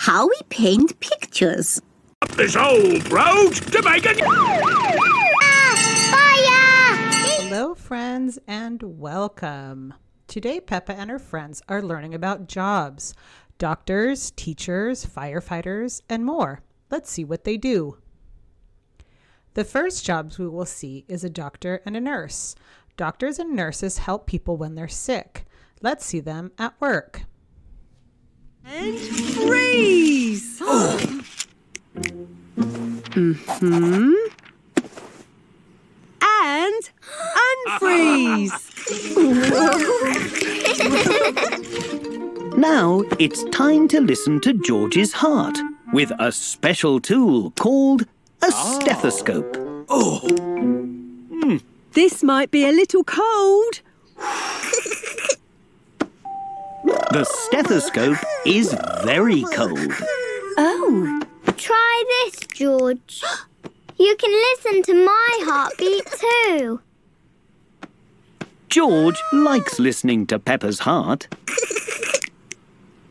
how we paint pictures. Up this old road to make a Fire! Hello, friends, and welcome. Today, Peppa and her friends are learning about jobs. Doctors, teachers, firefighters, and more. Let's see what they do. The first jobs we will see is a doctor and a nurse. Doctors and nurses help people when they're sick. Let's see them at work. And freeze! And unfreeze! Now it's time to listen to George's heart with a special tool called a stethoscope. This might be a little cold. The stethoscope is very cold. Oh, try this, George. You can listen to my heartbeat too. George likes listening to Peppa's heart.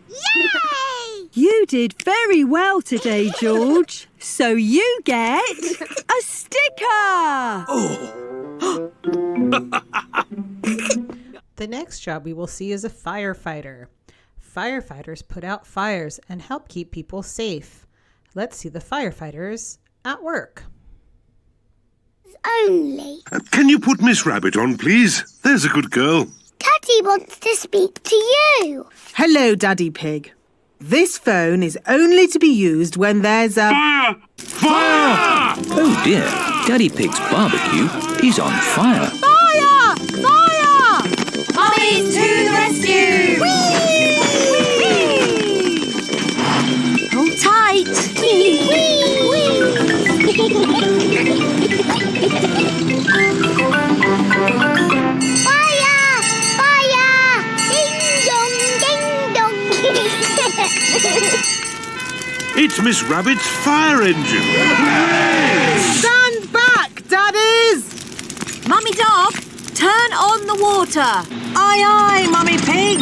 Yay! You did very well today, George. So you get a sticker! The next job we will see is a firefighter. Firefighters put out fires and help keep people safe. Let's see the firefighters at work. Only. Can you put Miss Rabbit on, please? There's a good girl. Daddy wants to speak to you. Hello, Daddy Pig. This phone is only to be used when there's a... Fire! Fire! Oh dear, Daddy Pig's barbecue is on fire. Fire! Fire! Mummies to the rescue! Hold tight! Fire! Fire! Ding dong, ding dong. It's Miss Rabbit's fire engine. Stand back, Daddies! Mummy Dog, turn on the water. Aye, aye, Mummy Pig.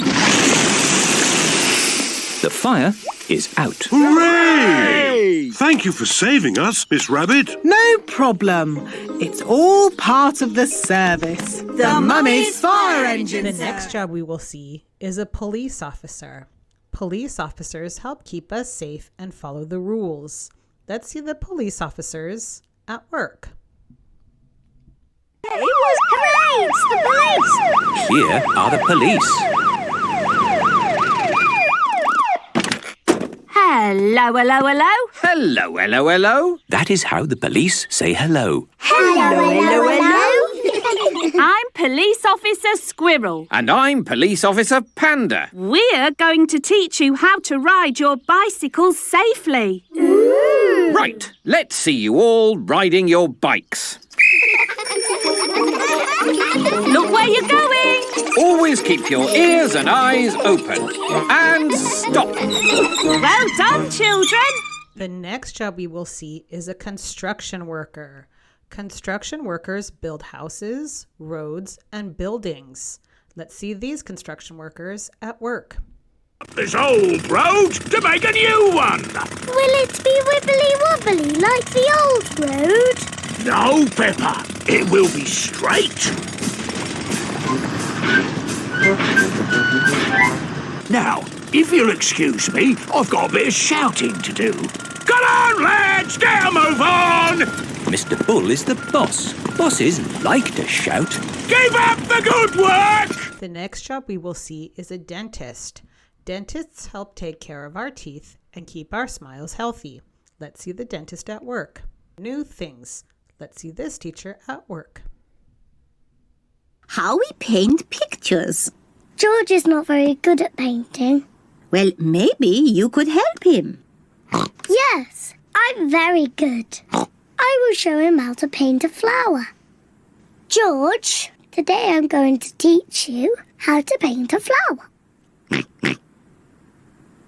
The fire is out. Hooray! Thank you for saving us, Miss Rabbit. No problem. It's all part of the service. The Mummy's fire engine. The next job we will see is a police officer. Police officers help keep us safe and follow the rules. Let's see the police officers at work. Hooray! It's the police! Here are the police. Hello, hello, hello. Hello, hello, hello. That is how the police say hello. Hello, hello, hello. I'm Police Officer Squirrel. And I'm Police Officer Panda. We're going to teach you how to ride your bicycles safely. Right, let's see you all riding your bikes. Look where you're going. Always keep your ears and eyes open. And stop. Well done, children. The next job we will see is a construction worker. Construction workers build houses, roads, and buildings. Let's see these construction workers at work. Up this old road to make a new one. Will it be wibbly wobbly like the old road? No, Peppa. It will be straight. Now, if you'll excuse me, I've got a bit of shouting to do. Come on, lads, get a move on! Mr. Bull is the boss. Bosses like to shout. Keep up the good work! The next job we will see is a dentist. Dentists help take care of our teeth and keep our smiles healthy. Let's see the dentist at work. New things. Let's see this teacher at work. How we paint pictures. George is not very good at painting. Well, maybe you could help him. Yes, I'm very good. I will show him how to paint a flower. George, today I'm going to teach you how to paint a flower.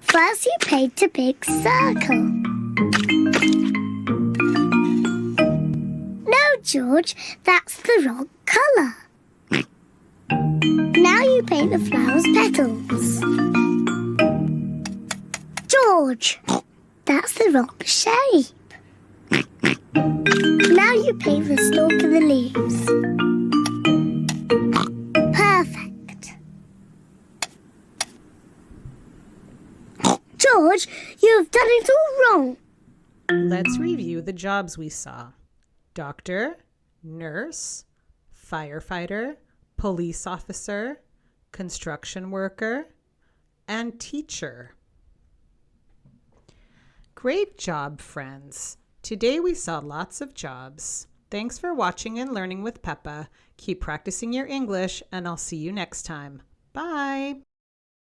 First you paint a big circle. No, George, that's the wrong colour. Now you paint the flower's petals. George, that's the wrong shape. Now you paint the stalk and the leaves. Perfect. George, you've done it all wrong. Let's review the jobs we saw. Doctor, nurse, firefighter, police officer, construction worker, and teacher. Great job, friends. Today we saw lots of jobs. Thanks for watching and learning with Peppa. Keep practicing your English, and I'll see you next time. Bye.